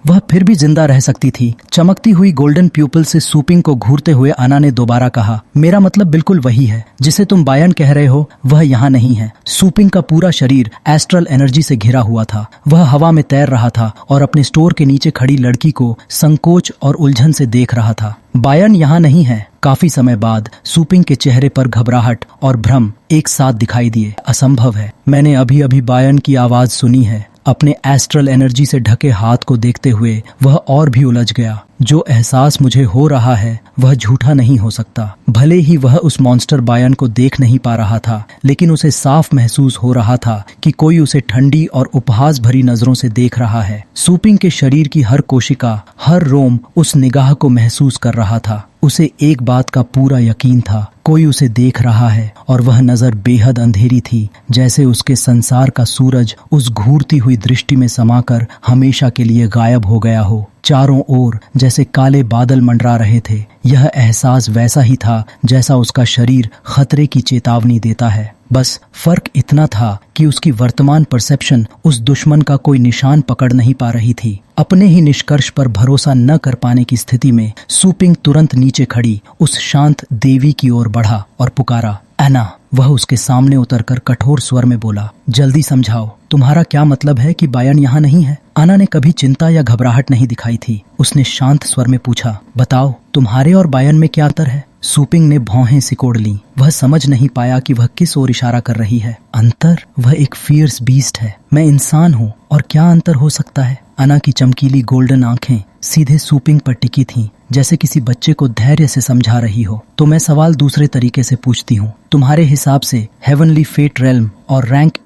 वह फिर भी जिंदा रह सकती थी। चमकती हुई गोल्डन प्यूपल से सूपिंग को घूरते हुए अन्ना ने दोबारा कहा, मेरा मतलब बिल्कुल वही है जिसे तुम बायन कह रहे हो, वह यहाँ नहीं है। सूपिंग का पूरा शरीर एस्ट्रल एनर्जी से घिरा हुआ था। वह हवा में तैर रहा था और अपने स्टोर के नीचे खड़ी लड़की को संकोच और उलझन से देख रहा था। बायन यहाँ नहीं है। काफी समय बाद सूपिंग के चेहरे पर घबराहट और भ्रम एक साथ दिखाई दिए। असंभव है, मैंने अभी अभी बायन की आवाज सुनी है। अपने एस्ट्रल एनर्जी से ढके हाथ को देखते हुए वह और भी उलझ गया। जो एहसास मुझे हो रहा है वह झूठा नहीं हो सकता। भले ही वह उस मॉन्स्टर बायन को देख नहीं पा रहा था, लेकिन उसे साफ महसूस हो रहा था कि कोई उसे ठंडी और उपहास भरी नजरों से देख रहा है। सूपिंग के शरीर की हर कोशिका, हर रोम उस निगाह को महसूस कर रहा था। उसे एक बात का पूरा यकीन था, कोई उसे देख रहा है और वह नजर बेहद अंधेरी थी, जैसे उसके संसार का सूरज उस घूरती हुई दृष्टि में समाकर हमेशा के लिए गायब हो गया हो। चारों ओर जैसे काले बादल मंडरा रहे थे। यह एहसास वैसा ही था जैसा उसका शरीर खतरे की चेतावनी देता है। बस फर्क इतना था कि उसकी वर्तमान परसेप्शन उस दुश्मन का कोई निशान पकड़ नहीं पा रही थी। अपने ही निष्कर्ष पर भरोसा न कर पाने की स्थिति में सूपिंग तुरंत नीचे खड़ी उस शांत देवी की ओर बढ़ा और पुकारा, अन्ना। वह उसके सामने उतरकर कठोर स्वर में बोला, जल्दी समझाओ, तुम्हारा क्या मतलब है कि बायन यहाँ नहीं है? अन्ना ने कभी चिंता या घबराहट नहीं दिखाई थी। उसने शांत स्वर में पूछा, बताओ, तुम्हारे और बायन में क्या अंतर है? सूपिंग ने भौहें सिकोड़ लीं। वह समझ नहीं पाया कि वह किस ओर इशारा कर रही है। अंतर? वह एक फियर्स बीस्ट है, मैं इंसान हूँ, और क्या अंतर हो सकता है? अन्ना की चमकीली गोल्डन आंखें सीधे सूपिंग पर टिकी थीं, जैसे किसी बच्चे को धैर्य से समझा रही हो। तो मैं सवाल दूसरे तरीके से पूछती हूँ, तुम्हारे हिसाब से हेवनली फेट रेल्म और रैंक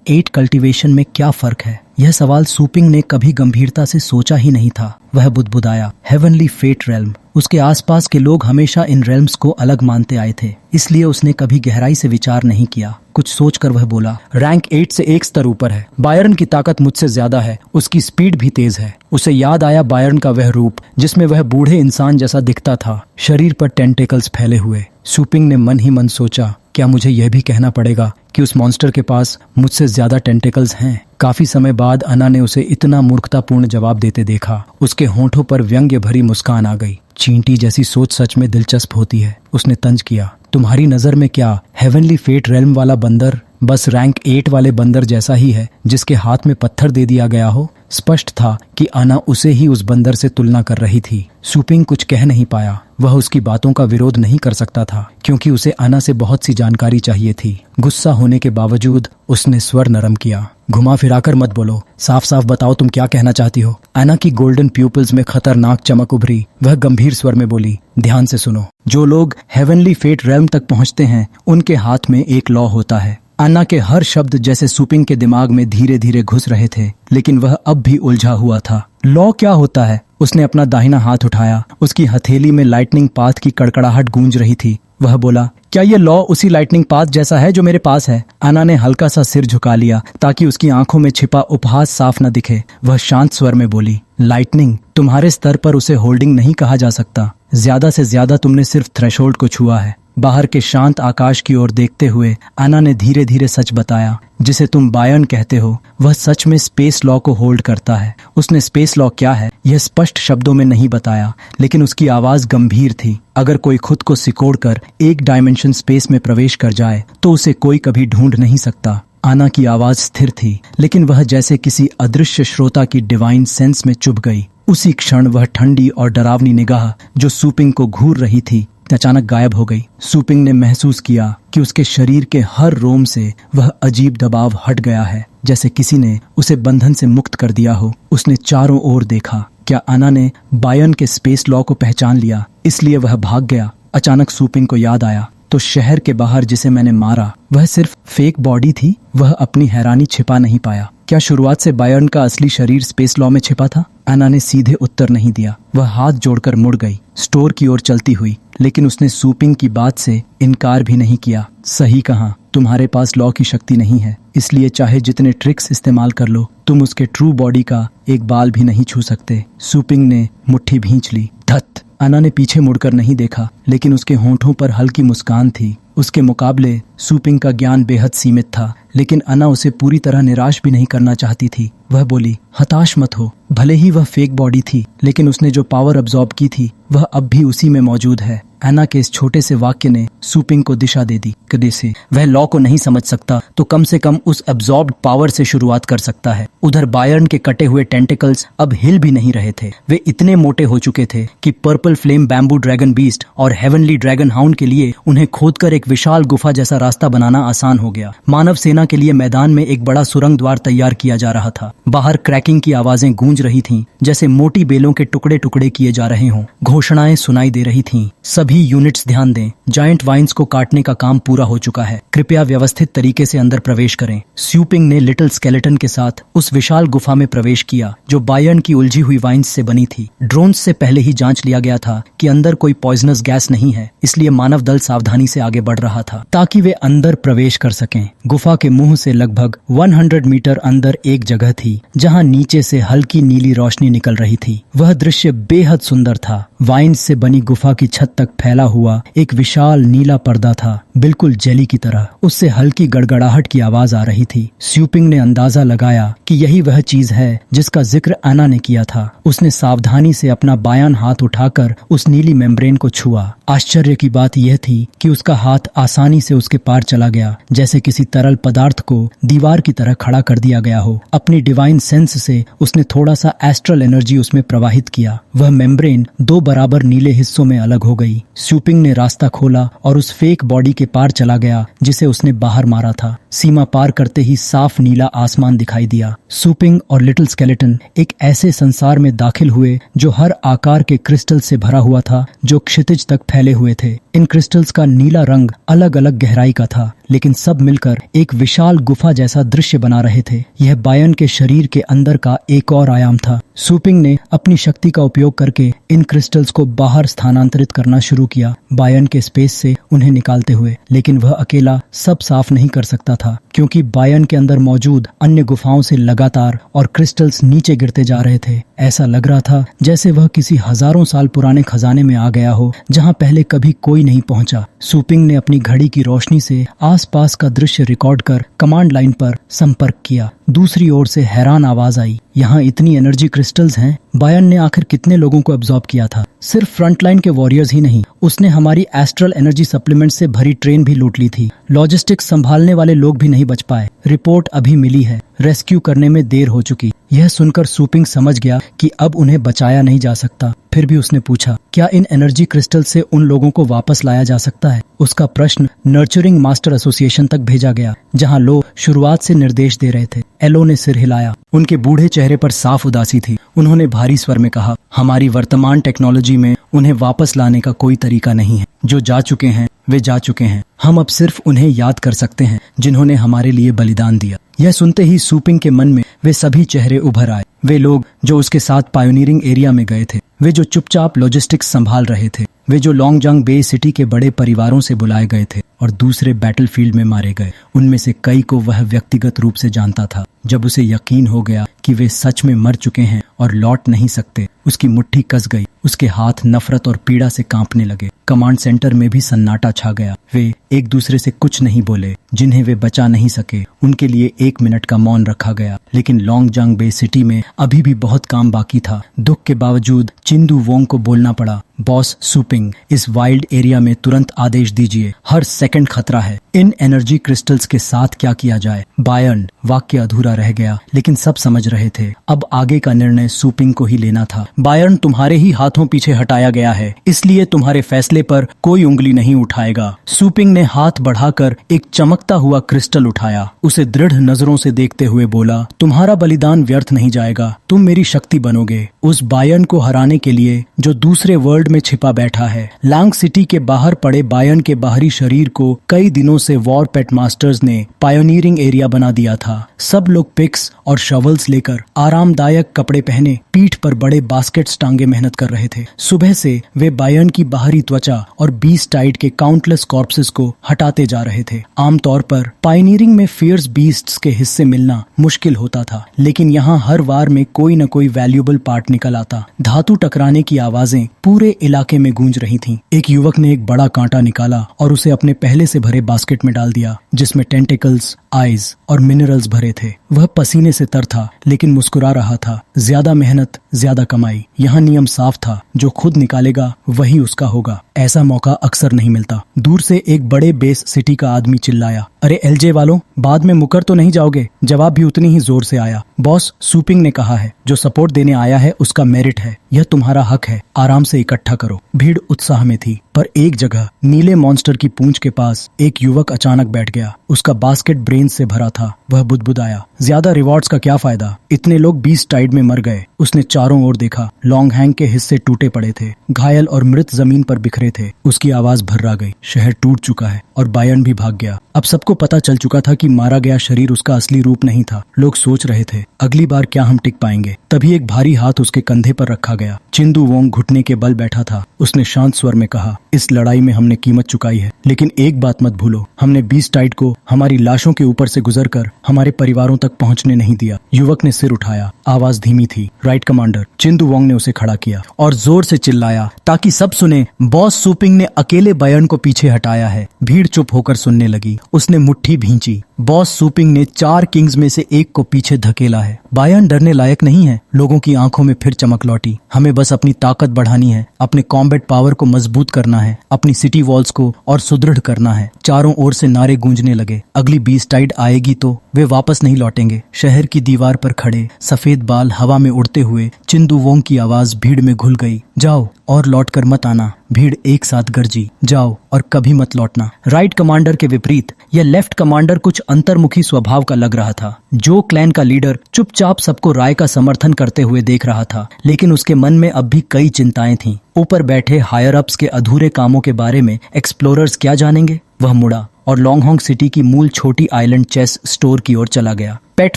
8 कल्टीवेशन में क्या फर्क है? यह सवाल सूपिंग ने कभी गंभीरता से सोचा ही नहीं था। वह बुदबुदाया, हेवनली फेट रेल्म। उसके आसपास के लोग हमेशा इन रेल्म्स को अलग मानते आए थे, इसलिए उसने कभी गहराई से विचार नहीं किया। कुछ सोचकर वह बोला, रैंक 8 से एक स्तर ऊपर है। बायरन की ताकत मुझसे ज्यादा है, उसकी स्पीड भी तेज है। उसे याद आया बायरन का वह रूप जिसमें वह बूढ़े इंसान जैसा दिखता था, शरीर पर टेंटेकल्स फैले हुए। सूपिंग ने मन ही मन सोचा, क्या मुझे यह भी कहना पड़ेगा कि उस मॉन्स्टर के पास मुझसे ज्यादा टेंटेकल्स हैं? काफी समय बाद अन्ना ने उसे इतना मूर्खतापूर्ण जवाब देते देखा। उसके होंठों पर व्यंग्य भरी मुस्कान आ गई। चींटी जैसी सोच सच में दिलचस्प होती है, उसने तंज किया। तुम्हारी नजर में क्या हेवनली फेट रेल्म वाला बंदर बस रैंक 8 वाले बंदर जैसा ही है जिसके हाथ में पत्थर दे दिया गया हो? स्पष्ट था कि अन्ना उसे ही उस बंदर से तुलना कर रही थी। सूपिंग कुछ कह नहीं पाया। वह उसकी बातों का विरोध नहीं कर सकता था, क्योंकि उसे अन्ना से बहुत सी जानकारी चाहिए थी। गुस्सा होने के बावजूद उसने स्वर नरम किया, घुमा फिराकर मत बोलो, साफ साफ बताओ तुम क्या कहना चाहती हो। अन्ना की गोल्डन प्यूपल्स में खतरनाक चमक उभरी। वह गंभीर स्वर में बोली, ध्यान से सुनो, जो लोग हेवनली फेट रेल्म तक पहुंचते हैं उनके हाथ में एक लॉ होता है। अन्ना के हर शब्द जैसे सूपिंग के दिमाग में धीरे धीरे घुस रहे थे, लेकिन वह अब भी उलझा हुआ था। लॉ क्या होता है? उसने अपना दाहिना हाथ उठाया। उसकी हथेली में लाइटनिंग पाथ की कड़कड़ाहट गूंज रही थी। वह बोला, क्या ये लॉ उसी लाइटनिंग पाथ जैसा है जो मेरे पास है? अन्ना ने हल्का सा सिर झुका लिया ताकि उसकी आंखों में छिपा उपहास साफ न दिखे। वह शांत स्वर में बोली, लाइटनिंग? तुम्हारे स्तर पर उसे होल्डिंग नहीं कहा जा सकता। ज्यादा से ज्यादा तुमने सिर्फ थ्रेशोल्ड को छुआ है। बाहर के शांत आकाश की ओर देखते हुए अन्ना ने धीरे धीरे सच बताया, जिसे तुम बायन कहते हो वह सच में स्पेस लॉ को होल्ड करता है। उसने स्पेस लॉ क्या है यह स्पष्ट शब्दों में नहीं बताया, लेकिन उसकी आवाज गंभीर थी। अगर कोई खुद को सिकोड़कर एक डायमेंशन स्पेस में प्रवेश कर जाए तो उसे कोई कभी ढूंढ नहीं सकता। अन्ना की आवाज स्थिर थी, लेकिन वह जैसे किसी अदृश्य श्रोता की डिवाइन सेंस में चुभ गई। उसी क्षण वह ठंडी और डरावनी निगाह जो सूपिंग को घूर रही थी अचानक गायब हो गई। सूपिंग ने महसूस किया कि उसके शरीर के हर रोम से वह अजीब दबाव हट गया है, जैसे किसी ने उसे बंधन से मुक्त कर दिया हो। उसने चारों ओर देखा। क्या अन्ना ने बायन के स्पेस लॉ को पहचान लिया, इसलिए वह भाग गया? अचानक सूपिंग को याद आया, तो शहर के बाहर जिसे मैंने मारा वह सिर्फ फेक बॉडी थी। वह अपनी हैरानी छिपा नहीं पाया। क्या शुरुआत से बायर्न का असली शरीर स्पेस लॉ में छिपा था? अन्ना ने सीधे उत्तर नहीं दिया। वह हाथ जोड़कर मुड़ गई, स्टोर की ओर चलती हुई, लेकिन उसने सूपिंग की बात से इनकार भी नहीं किया। सही कहा, तुम्हारे पास लॉ की शक्ति नहीं है, इसलिए चाहे जितने ट्रिक्स इस्तेमाल कर लो, तुम उसके ट्रू बॉडी का एक बाल भी नहीं छू सकते। सूपिंग ने मुट्ठी भींच ली। धत! अन्ना ने पीछे मुड़कर नहीं देखा, लेकिन उसके होंठों पर हल्की मुस्कान थी। उसके मुकाबले सूपिंग का ज्ञान बेहद सीमित था, लेकिन अन्ना उसे पूरी तरह निराश भी नहीं करना चाहती थी। वह बोली, हताश मत हो। भले ही वह फेक बॉडी थी, लेकिन उसने जो पावर अब्सॉर्ब की थी वह अब भी उसी में मौजूद है। एना के इस छोटे से वाक्य ने सूपिंग को दिशा दे दी। कदे से वह लॉ को नहीं समझ सकता तो कम से कम उस एब्जॉर्ब्ड पावर से शुरुआत कर सकता है। उधर बायर्न के कटे हुए टेंटिकल्स अब हिल भी नहीं रहे थे। वे इतने मोटे हो चुके थे कि purple flame bamboo dragon beast और हेवनली ड्रैगन हाउंड के लिए उन्हें खोदकर एक विशाल गुफा जैसा रास्ता बनाना आसान हो गया। मानव सेना के लिए मैदान में एक बड़ा सुरंग द्वार तैयार किया जा रहा था। बाहर क्रैकिंग की आवाजें गूंज रही थीं, जैसे मोटी बेलों के टुकड़े टुकड़े किए जा रहे हों। घोषणाएं सुनाई दे रही थीं, सभी यूनिट्स ध्यान दें, जायंट वाइन्स को काटने का काम पूरा हो चुका है। कृपया व्यवस्थित तरीके से अंदर प्रवेश करें। स्यूपिंग ने लिटिल स्केलेटन के साथ उस विशाल गुफा में प्रवेश किया जो बायर्न की उलझी हुई वाइन्स से बनी थी। ड्रोन्स से पहले ही जांच लिया गया था कि अंदर कोई पॉइजनस गैस नहीं है, इसलिए मानव दल सावधानी से आगे बढ़ रहा था ताकि वे अंदर प्रवेश कर सकें। गुफा के मुंह से लगभग 100 मीटर अंदर एक जगह थी जहां नीचे से हल्की नीली रोशनी निकल रही थी। वह दृश्य बेहद सुंदर था। वाइन्स से बनी गुफा की छत तक फैला हुआ एक विशाल नीला पर्दा था, बिल्कुल जेली की तरह। उससे हल्की गड़गड़ाहट की आवाज आ रही थी। स्यूपिंग ने अंदाजा लगाया कि यही वह चीज है जिसका जिक्र एना ने किया था। उसने सावधानी से अपना बायां हाथ उठाकर उस नीली मेम्ब्रेन को छुआ। आश्चर्य की बात यह थी कि उसका हाथ आसानी से उसके पार चला गया, जैसे किसी तरल पदार्थ को दीवार की तरह खड़ा कर दिया गया हो। अपनी डिवाइन सेंस से उसने थोड़ा सा एस्ट्रल एनर्जी उसमें प्रवाहित किया। वह मेम्ब्रेन दो बराबर नीले हिस्सों में अलग हो गई। स्यूपिंग ने रास्ता खोला और उस फेक बॉडी के पार चला गया जिसे उसने बाहर मारा था। सीमा पार करते ही साफ नीला आसमान दिखाई दिया। सूपिंग और लिटिल स्केलेटन एक ऐसे संसार में दाखिल हुए जो हर आकार के क्रिस्टल से भरा हुआ था, जो क्षितिज तक फैले हुए थे। इन क्रिस्टल्स का नीला रंग अलग अलग गहराई का था, लेकिन सब मिलकर एक विशाल गुफा जैसा दृश्य बना रहे थे। यह बायर्न के शरीर के अंदर का एक और आयाम था। सूपिंग ने अपनी शक्ति का उपयोग करके इन क्रिस्टल्स को बाहर स्थानांतरित करना शुरू किया, बायर्न के स्पेस से उन्हें निकालते हुए। लेकिन वह अकेला सब साफ नहीं कर सकता था, क्योंकि बायर्न के अंदर मौजूद अन्य गुफाओं से लगातार और क्रिस्टल्स नीचे गिरते जा रहे थे। ऐसा लग रहा था जैसे वह किसी हजारों साल पुराने खजाने में आ गया हो, जहां पहले कभी कोई नहीं पहुंचा। सूपिंग ने अपनी घड़ी की रोशनी से आसपास का दृश्य रिकॉर्ड कर कमांड लाइन पर संपर्क किया। दूसरी ओर से हैरान आवाज आई, यहाँ इतनी एनर्जी क्रिस्टल्स हैं। बायर्न ने आखिर कितने लोगों को एब्जॉर्ब किया था? सिर्फ फ्रंटलाइन के वॉरियर्स ही नहीं, उसने हमारी एस्ट्रल एनर्जी सप्लीमेंट से भरी ट्रेन भी लूट ली थी। लॉजिस्टिक्स संभालने वाले लोग भी नहीं बच पाए। रिपोर्ट अभी मिली है, रेस्क्यू करने में देर हो चुकी। यह सुनकर सूपिंग समझ गया कि अब उन्हें बचाया नहीं जा सकता। फिर भी उसने पूछा, क्या इन एनर्जी क्रिस्टल से उन लोगों को वापस लाया जा सकता है? उसका प्रश्न नर्चरिंग मास्टर एसोसिएशन तक भेजा गया, जहां लोग शुरुआत से निर्देश दे रहे थे। एलो ने सिर हिलाया। उनके बूढ़े चेहरे पर साफ उदासी थी। उन्होंने भारी स्वर में कहा, हमारी वर्तमान टेक्नोलॉजी में उन्हें वापस लाने का कोई तरीका नहीं है। जो जा चुके हैं वे जा चुके हैं। हम अब सिर्फ उन्हें याद कर सकते हैं जिन्होंने हमारे लिए बलिदान दिया। यह सुनते ही सूपिंग के मन में वे सभी चेहरे उभर आए। वे लोग जो उसके साथ पायोनियरिंग एरिया में गए थे, वे जो चुपचाप लॉजिस्टिक्स संभाल रहे थे, वे जो लॉन्गजांग बे सिटी के बड़े परिवारों से बुलाए गए थे और दूसरे बैटलफील्ड में मारे गए। उनमें से कई को वह व्यक्तिगत रूप से जानता था। जब उसे यकीन हो गया कि वे सच में मर चुके हैं और लौट नहीं सकते, उसकी मुट्ठी कस गई। उसके हाथ नफरत और पीड़ा से कांपने लगे। कमांड सेंटर में भी सन्नाटा छा गया। वे एक दूसरे से कुछ नहीं बोले। जिन्हें वे बचा नहीं सके उनके लिए 1 मिनट का मौन रखा गया। लेकिन लॉन्गजांग बे सिटी में अभी भी बहुत काम बाकी था। दुख के बावजूद चिंदू वोंग को बोलना पड़ा, बॉस सूपिंग, इस वाइल्ड एरिया में तुरंत आदेश दीजिए। हर सेकंड खतरा है। इन एनर्जी क्रिस्टल्स के साथ क्या किया जाए? बायर्न, वाक्य अधूरा रह गया, लेकिन सब समझ रहे थे। अब आगे का निर्णय सूपिंग को ही लेना था। बायर्न, तुम्हारे ही हाथों पीछे हटाया गया है, इसलिए तुम्हारे फैसले पर कोई उंगली नहीं उठाएगा। सूपिंग ने हाथ बढ़ाकर एक चमकता हुआ क्रिस्टल उठाया। उसे दृढ़ नजरों से देखते हुए बोला, तुम्हारा बलिदान व्यर्थ नहीं जाएगा। तुम मेरी शक्ति बनोगे, उस बायर्न को हराने के लिए जो दूसरे वर्ल्ड में छिपा बैठा है। लांग सिटी के बाहर पड़े बायर्न के बाहरी शरीर को कई दिनों से वॉर पेट मास्टर्स ने पायोनियरिंग एरिया बना दिया था। सब लोग पिक्स और शवल्स लेकर आरामदायक कपड़े पहने पीठ पर बड़े बास्केट्स टांगे मेहनत कर रहे थे। सुबह से वे बायर्न की बाहरी त्वचा और बीस्ट टाइड के काउंटलेस कॉर्प्सेस को हटाते जा रहे थे। आमतौर पर पायोनियरिंग में फियर्स बीस्ट्स के हिस्से मिलना मुश्किल होता था, लेकिन यहाँ हर वार में कोई न कोई वैल्यूएबल पार्ट निकल आता। धातु टकराने की आवाजें पूरे इलाके में गूंज रही थीं। एक युवक ने एक बड़ा कांटा निकाला और उसे अपने पहले से भरे बास्केट बास्केट में डाल दिया जिसमें टेंटिकल्स, आईज और मिनरल्स भरे थे। वह पसीने से तर था लेकिन मुस्कुरा रहा था। ज्यादा मेहनत, ज्यादा कमाई। यहाँ नियम साफ था, जो खुद निकालेगा वही उसका होगा। ऐसा मौका अक्सर नहीं मिलता। दूर से एक बड़े बेस सिटी का आदमी चिल्लाया, अरे एलजे वालों, बाद में मुकर तो नहीं जाओगे? जवाब भी उतनी ही जोर से आया, बॉस सूपिंग ने कहा है, जो सपोर्ट देने आया है उसका मेरिट है, यह तुम्हारा हक है, आराम से इकट्ठा करो। भीड़ उत्साह में थी, पर एक जगह नीले मॉन्स्टर की पूंछ के पास एक युवक अचानक बैठ गया। उसका बास्केट ब्रेन से भरा था। वह बुदबुदाया, ज्यादा रिवॉर्ड्स का क्या फायदा, इतने लोग बीस्ट टाइड में मर गए। उसने चारों ओर देखा, लॉन्ग हैंग के हिस्से टूटे पड़े थे, घायल और मृत जमीन पर बिखरे थे। उसकी आवाज भर्रा गई, शहर टूट चुका है और बायर्न भी भाग गया। अब सबको पता चल चुका था कि मारा गया शरीर उसका असली रूप नहीं था। लोग सोच रहे थे, अगली बार क्या हम टिक पाएंगे? तभी एक भारी हाथ उसके कंधे पर रखा गया। चिंदू वोंग घुटने के बल बैठा था। उसने शांत स्वर में कहा, इस लड़ाई में हमने कीमत चुकाई है, लेकिन एक बात मत भूलो, हमने बीस्ट टाइड को हमारी लाशों के ऊपर से गुजरकर हमारे परिवारों तक पहुंचने नहीं दिया। युवक ने सिर उठाया, आवाज धीमी थी। Right commander. चिंदू वोंग ने उसे खड़ा किया और जोर से चिल्लाया ताकि सब सुने, बॉस सूपिंग ने अकेले बायर्न को पीछे हटाया है। भीड़ चुप होकर सुनने लगी। उसने मुट्ठी भींची, बॉस सूपिंग ने 4 किंग्स में से एक को पीछे धकेला है। बायर्न डरने लायक नहीं है। लोगों की आंखों में फिर चमक लौटी। हमें बस अपनी ताकत बढ़ानी है, अपने कॉम्बैट पावर को मजबूत करना है, अपनी सिटी वॉल्स को और सुदृढ़ करना है। चारों ओर से नारे गूंजने लगे, अगली बीस्ट टाइड आएगी तो वे वापस नहीं लौटेंगे। शहर की दीवार पर खड़े सफेद बाल हवा में उड़ते हुए चिंदू वोंग की आवाज भीड़ में घुल गई, जाओ और लौटकर मत आना। भीड़ एक साथ गरजी, जाओ और कभी मत लौटना। राइट कमांडर के विपरीत यह लेफ्ट कमांडर कुछ अंतर्मुखी स्वभाव का लग रहा था। जो क्लैन का लीडर चुपचाप सबको राय का समर्थन करते हुए देख रहा था, लेकिन उसके मन में अब भी कई चिंताएं थीं। ऊपर बैठे हायर अप्स के अधूरे कामों के बारे में एक्सप्लोरर्स क्या जानेंगे? वह मुड़ा और लॉन्गहोंग सिटी की मूल छोटी आइलैंड चेस स्टोर की ओर चला गया। पेट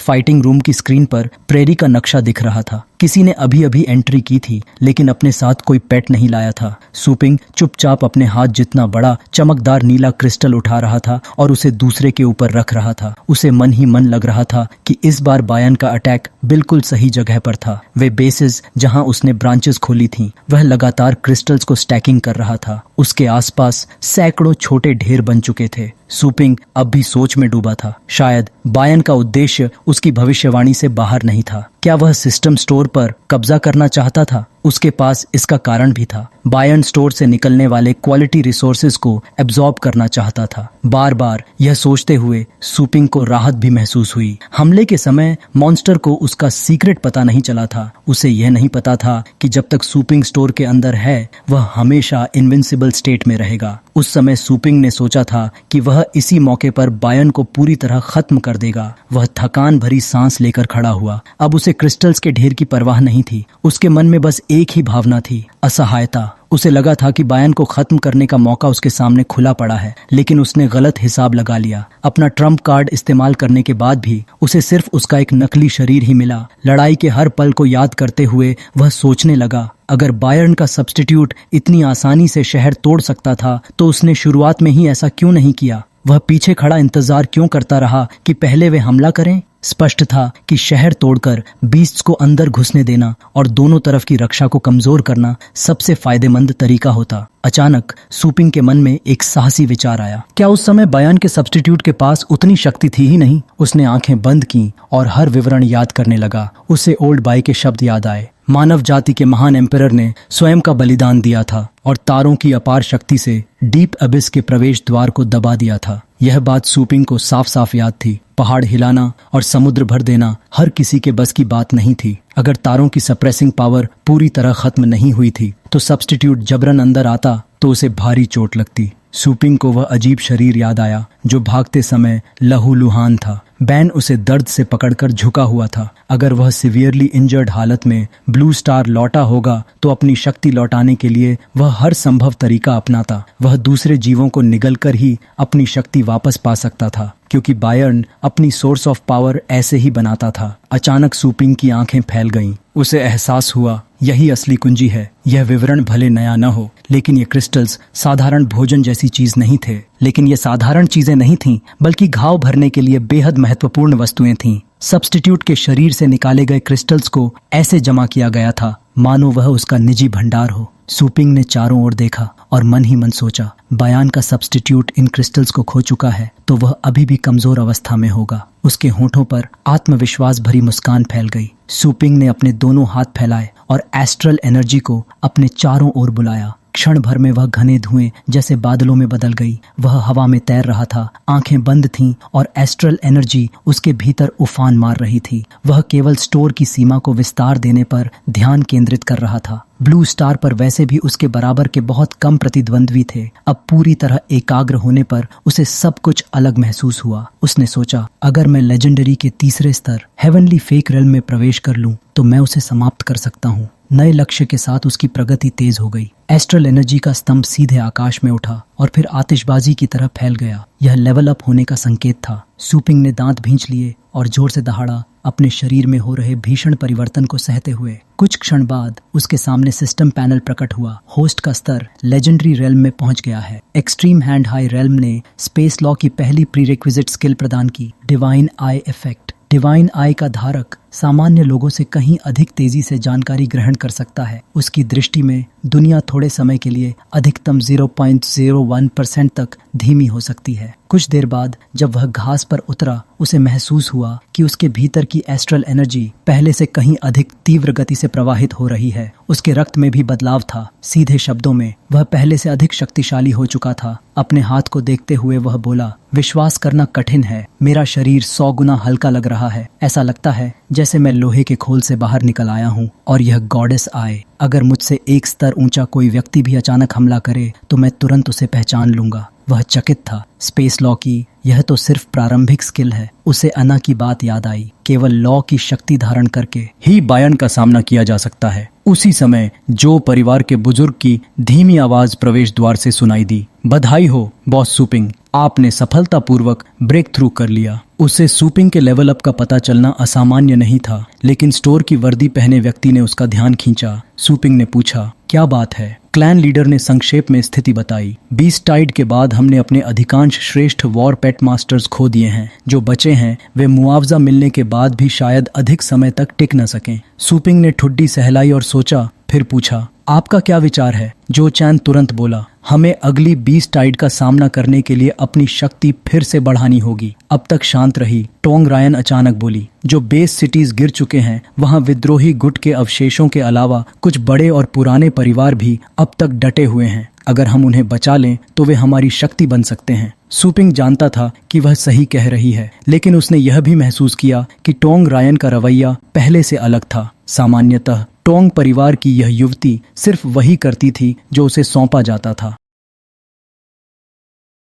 फाइटिंग रूम की स्क्रीन पर प्रेरी का नक्शा दिख रहा था। किसी ने अभी अभी एंट्री की थी, लेकिन अपने साथ कोई पेट नहीं लाया था। सूपिंग चुपचाप अपने हाथ जितना बड़ा चमकदार नीला क्रिस्टल उठा रहा था और उसे दूसरे के ऊपर रख रहा था। उसे मन ही मन लग रहा था कि इस बार बायर्न का अटैक बिल्कुल सही जगह पर था। वे बेसेस जहां उसने ब्रांचेस खोली थीं, वह लगातार क्रिस्टल्स को स्टैकिंग कर रहा था। उसके आसपास सैकड़ों छोटे ढेर बन चुके थे। सूपिंग अब भी सोच में डूबा था। शायद बायर्न का उद्देश्य उसकी भविष्यवाणी से बाहर नहीं था। क्या वह सिस्टम स्टोर पर कब्जा करना चाहता था? उसके पास इसका कारण भी था। बायर्न स्टोर से निकलने वाले क्वालिटी रिसोर्सेज को एब्जॉर्ब करना चाहता था। बार बार यह सोचते हुए सूपिंग को राहत भी महसूस हुई। हमले के समय मॉन्स्टर को उसका सीक्रेट पता नहीं चला था। उसे यह नहीं पता था कि जब तक सूपिंग स्टोर के अंदर है, वह हमेशा इनविंसिबल स्टेट में रहेगा। उस समय सूपिंग ने सोचा था कि वह इसी मौके पर बायर्न को पूरी तरह खत्म कर देगा। वह थकान भरी सांस लेकर खड़ा हुआ। अब उसे क्रिस्टल्स के ढेर की परवाह नहीं थी। उसके मन में बस एक ही भावना थी, असहायता। उसे लगा था कि बायर्न को खत्म करने का मौका उसके सामने खुला पड़ा है, लेकिन उसने गलत हिसाब लगा लिया। अपना ट्रम्प कार्ड इस्तेमाल करने के बाद भी उसे सिर्फ उसका एक नकली शरीर ही मिला। लड़ाई के हर पल को याद करते हुए वह सोचने लगा, अगर बायर्न का सब्स्टिट्यूट इतनी आसानी से शहर तोड़ सकता था, तो उसने शुरुआत में ही ऐसा क्यों नहीं किया? वह पीछे खड़ा इंतजार क्यों करता रहा कि पहले वे हमला करें? स्पष्ट था कि शहर तोड़कर बीस्ट्स को अंदर घुसने देना और दोनों तरफ की रक्षा को कमजोर करना सबसे फायदेमंद तरीका होता। अचानक सूपिंग के मन में एक साहसी विचार आया। क्या उस समय बायर्न के सब्स्टिट्यूट के पास उतनी शक्ति थी ही नहीं? उसने आंखें बंद की और हर विवरण याद करने लगा। उसे ओल्ड बाई के शब्द याद आए, मानव जाति के महान एम्परर ने स्वयं का बलिदान दिया था और तारों की अपार शक्ति से डीप अबिस के प्रवेश द्वार को दबा दिया था। यह बात सूपिंग को साफ साफ याद थी। पहाड़ हिलाना और समुद्र भर देना हर किसी के बस की बात नहीं थी। अगर तारों की सप्रेसिंग पावर पूरी तरह खत्म नहीं हुई थी, तो सब्स्टिट्यूट जबरन अंदर आता तो उसे भारी चोट लगती। सूपिंग को वह अजीब शरीर याद आया जो भागते समय लहूलुहान था। बैन उसे दर्द से पकड़कर झुका हुआ था। अगर वह सिवियरली इंजर्ड हालत में ब्लू स्टार लौटा होगा, तो अपनी शक्ति लौटाने के लिए वह हर संभव तरीका अपनाता। वह दूसरे जीवों को निगलकर ही अपनी शक्ति वापस पा सकता था, क्योंकि बायर्न अपनी सोर्स ऑफ पावर ऐसे ही बनाता था। अचानक सूपिंग की आंखें फैल गईं। उसे एहसास हुआ, यही असली कुंजी है। यह विवरण भले नया न हो, लेकिन ये क्रिस्टल्स साधारण भोजन जैसी चीज नहीं थे। लेकिन ये साधारण चीजें नहीं थीं, बल्कि घाव भरने के लिए बेहद महत्वपूर्ण वस्तुएं थीं। सब्स्टिट्यूट के शरीर से निकाले गए क्रिस्टल्स को ऐसे जमा किया गया था मानो वह उसका निजी भंडार हो। सुपिंग ने चारों ओर देखा और मन ही मन सोचा, बयान का सब्स्टिट्यूट इन क्रिस्टल्स को खो चुका है तो वह अभी भी कमजोर अवस्था में होगा। उसके होठों पर आत्मविश्वास भरी मुस्कान फैल गई। सुपिंग ने अपने दोनों हाथ फैलाए और एस्ट्रल एनर्जी को अपने चारों ओर बुलाया। क्षण भर में वह घने धुएं जैसे बादलों में बदल गई। वह हवा में तैर रहा था, आंखें बंद थीं और एस्ट्रल एनर्जी उसके भीतर उफान मार रही थी। वह केवल स्टोर की सीमा को विस्तार देने पर ध्यान केंद्रित कर रहा था। ब्लू स्टार पर वैसे भी उसके बराबर के बहुत कम प्रतिद्वंद्वी थे। अब पूरी तरह एकाग्र होने पर उसे सब कुछ अलग महसूस हुआ। उसने सोचा, अगर मैं लेजेंडरी के तीसरे स्तर हेवनली फेक रेल्म में प्रवेश कर लूं तो मैं उसे समाप्त कर सकता हूं। नए लक्ष्य के साथ उसकी प्रगति तेज हो गई। एस्ट्रल एनर्जी का स्तंभ सीधे आकाश में उठा और फिर आतिशबाजी की तरह फैल गया। यह लेवल अप होने का संकेत था। सुपिंग ने दांत भींच लिए और जोर से दहाड़ा, अपने शरीर में हो रहे भीषण परिवर्तन को सहते हुए। कुछ क्षण बाद उसके सामने सिस्टम पैनल प्रकट हुआ। होस्ट का स्तर लेजेंडरी रेल्म में पहुंच गया है। एक्सट्रीम हैंड हाई रेल्म ने स्पेस लॉ की पहली प्रीरेक्विजिट स्किल प्रदान की, divine I effect. Divine I का धारक सामान्य लोगों से कहीं अधिक तेजी से जानकारी ग्रहण कर सकता है। उसकी दृष्टि में दुनिया थोड़े समय के लिए अधिकतम 0.01% तक धीमी हो सकती है। कुछ देर बाद जब वह घास पर उतरा, उसे महसूस हुआ कि उसके भीतर की एस्ट्रल एनर्जी पहले से कहीं अधिक तीव्र गति से प्रवाहित हो रही है। उसके रक्त में भी बदलाव था। सीधे शब्दों में वह पहले से अधिक शक्तिशाली हो चुका था। अपने हाथ को देखते हुए वह बोला, विश्वास करना कठिन है, मेरा शरीर 100 गुना हल्का लग रहा है। ऐसा लगता है जैसे मैं लोहे के खोल से बाहर निकल आया हूँ। और यह गॉडेस आए। अगर मुझसे एक स्तर ऊंचा कोई व्यक्ति भी अचानक हमला करे तो मैं तुरंत उसे पहचान लूंगा। वह चकित था। स्पेस लॉ की यह तो सिर्फ प्रारंभिक स्किल है। उसे अना की बात याद आई। केवल लॉ की शक्ति धारण करके ही बायन का सामना किया जा सकता है। उसी समय जो परिवार के बुजुर्ग की धीमी आवाज प्रवेश द्वार से सुनाई दी, बधाई हो बॉस सुपिंग, आपने सफलतापूर्वक ब्रेक थ्रू कर लिया। उसे सुपिंग के लेवल अप का पता चलना असामान्य नहीं था, लेकिन स्टोर की वर्दी पहने व्यक्ति ने उसका ध्यान खींचा। सुपिंग ने पूछा, क्या बात है? क्लैन लीडर ने संक्षेप में स्थिति बताई। बीस्ट टाइड के बाद हमने अपने अधिकांश श्रेष्ठ वॉर पेट मास्टर्स खो दिए हैं। जो बचे हैं वे मुआवजा मिलने के बाद भी शायद अधिक समय तक टिक न सकें। सुपिंग ने ठुड्डी सहलाई और सोचा, फिर पूछा, आपका क्या विचार है? जो चैन तुरंत बोला, हमें अगली बीस्ट टाइड का सामना करने के लिए अपनी शक्ति फिर से बढ़ानी होगी। अब तक शांत रही टोंग रायन अचानक बोली, जो बेस सिटीज गिर चुके हैं वहां विद्रोही गुट के अवशेषों के अलावा कुछ बड़े और पुराने परिवार भी अब तक डटे हुए हैं। अगर हम उन्हें बचा लें तो वे हमारी शक्ति बन सकते हैं। सुपिंग जानता था कि वह सही कह रही है, लेकिन उसने यह भी महसूस किया कि टोंग रायन का रवैया पहले से अलग था। सामान्यतः टोंग परिवार की यह युवती सिर्फ वही करती थी जो उसे सौंपा जाता था।